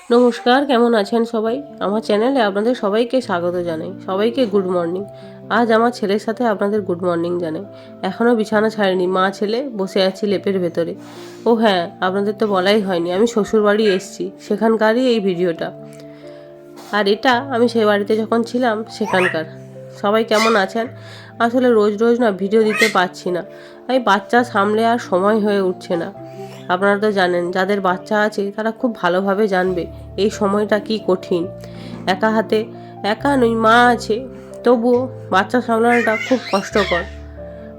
নমস্কার, কেমন আছেন সবাই? আমার চ্যানেলে আপনাদের সবাইকে স্বাগত জানাই। সবাইকে গুড মর্নিং। আজ আমার ছেলের সাথে আপনাদের গুড মর্নিং জানাই। এখনও বিছানা ছাড়েনি, মা ছেলে বসে আছি লেপের ভেতরে। ও হ্যাঁ, আপনাদের তো বলাই হয়নি, আমি শ্বশুরবাড়ি এসেছি, সেখানকারই এই ভিডিওটা। আর এটা আমি সেই বাড়িতে যখন ছিলাম সেখানকার। সবাই কেমন আছেন? আসলে রোজ রোজ না ভিডিও দিতে পারছি না, আমি বাচ্চা সামলে আর সময় হয়ে উঠছে না। আপনারা তো জানেন, যাদের বাচ্চা আছে তারা খুব ভালোভাবে জানবে এই সময়টা কি কঠিন। একা হাতে, একা নই, মা আছে, তবুও বাচ্চা সামলানোটা খুব কষ্টকর।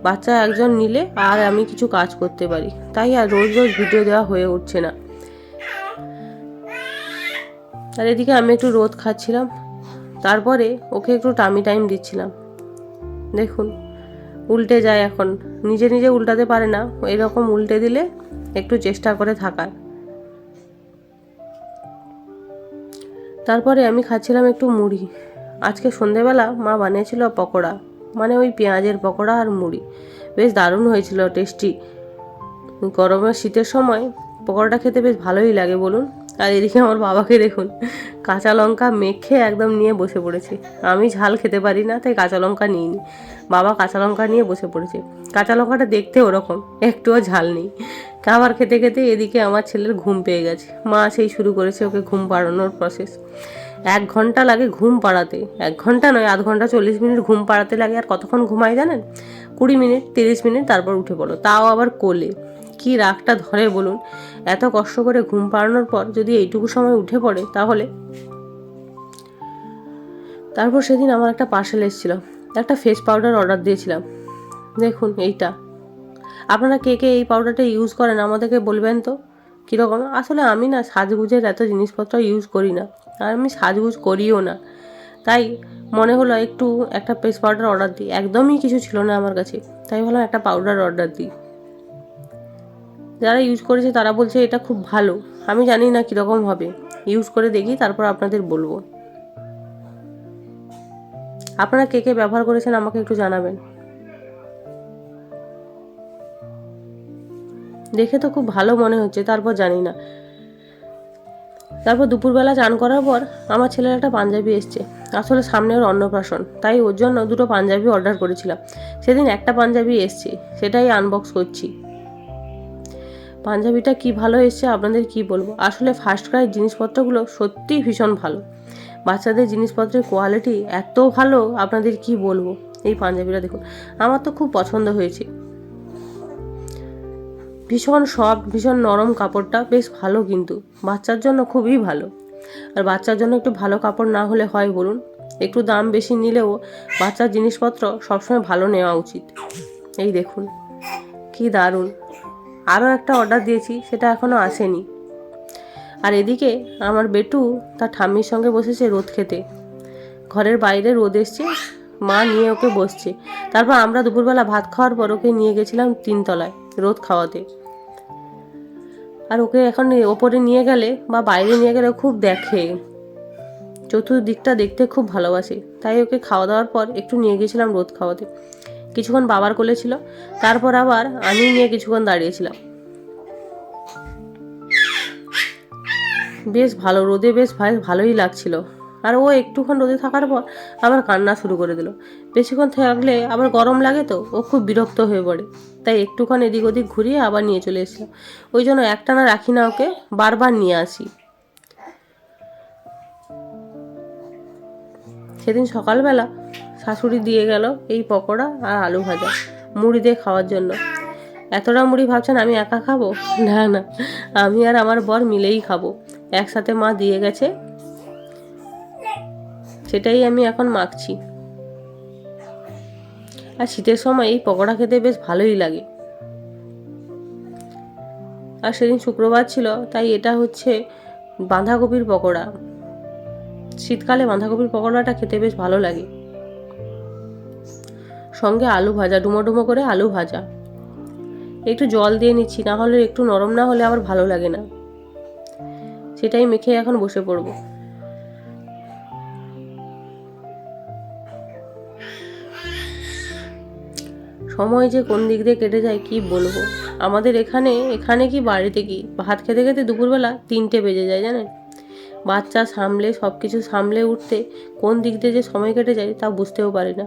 বাচ্চা একজন নিলে আর আমি কিছু কাজ করতে পারি, তাই আর রোজ রোজ ভিডিও দেওয়া হয়ে উঠছে না। আর এদিকে আমি একটু রোদ খাচ্ছিলাম, তারপরে ওকে একটু টামি টাইম দিচ্ছিলাম। দেখুন উল্টে যায়, এখন নিজে নিজে উল্টাতে পারে না, এরকম উল্টে দিলে একটু চেষ্টা করে থাকার। তারপরে আমি খাচ্ছিলাম একটু মুড়ি। আজকে সন্ধেবেলা মা বানিয়েছিল পকোড়া, মানে ওই পেঁয়াজের পকোড়া আর মুড়ি। বেশ দারুণ হয়েছিল, টেস্টি। গরমের শীতের সময় পকোড়াটা খেতে বেশ ভালোই লাগে বলুন। আর এদিকে আমার বাবাকে দেখুন, কাঁচা লঙ্কা মেখে একদম নিয়ে বসে পড়েছে। আমি ঝাল খেতে পারি না, তাই কাঁচা লঙ্কা নিইনি। বাবা কাঁচা লঙ্কা নিয়ে বসে পড়েছে। কাঁচা লঙ্কাটা দেখতে ওরকম, একটুও ঝাল নেই। খাবার খেতে খেতে এদিকে আমার ছেলের ঘুম পেয়ে গেছে। মা সেই শুরু করেছে ওকে ঘুম পাড়ানোর প্রসেস। 1 ঘন্টা লাগে ঘুম পাড়াতে, 1 ঘন্টা নয়, আধ ঘন্টা 40 মিনিট ঘুম পাড়াতে লাগে। আর কতক্ষণ ঘুমাই জানেন? 20 মিনিট 30 মিনিট, তারপর উঠে পড়ো, তাও আবার কোলে। কি রাগটা ধরে বলুন? এত কষ্ট করে ঘুম পাড়ানোর পর যদি এইটুকু সময় উঠে পড়ে তাহলে। তারপর সেদিন আমার একটা পার্সেল এসেছিল, একটা ফেস পাউডার অর্ডার দিয়েছিলাম। দেখুন এইটা, আপনারা কে কে এই পাউডারটা ইউজ করেন আমাদেরকে বলবেন তো কীরকম। আসলে আমি না সাজগুজের এত জিনিসপত্র ইউজ করি না, আর আমি সাজগুজ করিও না, তাই মনে হলো একটু একটা ফেস পাউডার অর্ডার দিই। একদমই কিছু ছিল না আমার কাছে, তাই ভাবলাম একটা পাউডার অর্ডার দিই। যারা ইউজ করেছে তারা বলছে এটা খুব ভালো। আমি জানি না কীরকম হবে, ইউজ করে দেখি তারপর আপনাদের বলবো। আপনারা কে কে ব্যবহার করেছেন আমাকে একটু জানাবেন। দেখে তো খুব ভালো মনে হচ্ছে, তারপর জানি না। তারপর দুপুরবেলা চান করার পর আমার ছেলের একটা পাঞ্জাবি এসছে। আসলে সামনে ওর অন্নপ্রাশন, তাই ওর জন্য 2টো পাঞ্জাবি অর্ডার করেছিলাম। সেদিন একটা পাঞ্জাবি এসছে, সেটাই আনবক্স করছি। পাঞ্জাবিটা কি ভালো এসছে আপনাদের কি বলবো। আসলে ফার্স্ট ক্রাইর জিনিসপত্রগুলো সত্যিই ভীষণ ভালো। বাচ্চাদের জিনিসপত্রের কোয়ালিটি এত ভালো, আপনাদের কি বলবো। এই পাঞ্জাবিটা দেখুন, আমার তো খুব পছন্দ হয়েছে। ভীষণ সফট, ভীষণ নরম, কাপড়টা বেশ ভালো, কিন্তু বাচ্চার জন্য খুবই ভালো। আর বাচ্চার জন্য একটু ভালো কাপড় না হলে হয় বলুন? একটু দাম বেশি নিলেও বাচ্চার জিনিসপত্র সবসময় ভালো নেওয়া উচিত। এই দেখুন কি দারুণ। আরও একটা অর্ডার দিয়েছি, সেটা এখনও আসেনি। আর এদিকে আমার বেটু তার ঠাম্মির সঙ্গে বসেছে রোদ খেতে। ঘরের বাইরে রোদ এসছে, মা নিয়ে ওকে বসছে। তারপর আমরা দুপুরবেলা ভাত খাওয়ার পর ওকে নিয়ে গেছিলাম 3 তলায় রোদ খাওয়াতে। আর ওকে এখন ওপরে নিয়ে গেলে বা বাইরে নিয়ে গেলে খুব দেখে, চতুর্দিকটা দেখতে খুব ভালোবাসে। তাই ওকে খাওয়া দাওয়ার পর একটু নিয়ে গেছিলাম রোদ খাওয়াতে। কিছুক্ষণ বাবার কোলে ছিল, তারপর আবার আমি নিয়ে কিছুক্ষণ দাঁড়িয়েছিলাম। বেশ ভালো, রোদে বেশ ভালোই লাগছিল। আর ও একটুক্ষণ রোদে থাকার পর আবার কান্না শুরু করে দিল। বেশিক্ষণ থাকলে আবার গরম লাগে, তো ও খুব বিরক্ত হয়ে পড়ে। তাই একটুক্ষণ এদিক ওদিক ঘুরিয়ে আবার নিয়ে চলে এসেছিলাম। ওই জন্য একটানা রাখি না, ওকে বারবার নিয়ে আসি। সেদিন সকালবেলা শাশুড়ি দিয়ে গেল এই পকোড়া আর আলু ভাজা মুড়ি দিয়ে খাওয়ার জন্য। এতটা মুড়ি ভাবছেন আমি একা খাবো? না না, আমি আর আমার বর মিলেই খাবো। একসাথে মা দিয়ে গেছে, সেটাই আমি এখন মাখছি। আর শীতের সময় এই পকোড়া খেতে বেশ ভালোই লাগে। আর সেদিন শুক্রবার ছিল, তাই এটা হচ্ছে বাঁধাকপির পকোড়া। শীতকালে বাঁধাকপির পকোড়াটা খেতে বেশ ভালো লাগে। সঙ্গে আলু ভাজা, ডুমো ডুমো করে আলু ভাজা। একটু জল দিয়ে নিচ্ছি, না হলে একটু নরম না হলে আবার ভালো লাগে না। সেটাই মেখে এখন বসে পড়বো। সময় যে কোন দিক দিয়ে কেটে যায় কি বলবো। আমাদের এখানে কি বাড়িতে কি ভাত খেতে খেতে দুপুরবেলা 3টে বেজে যায় জানেন। বাচ্চা সামলে সব কিছু সামলে উঠতে কোন দিক দিয়ে যে সময় কেটে যায় তা বুঝতেও পারি না।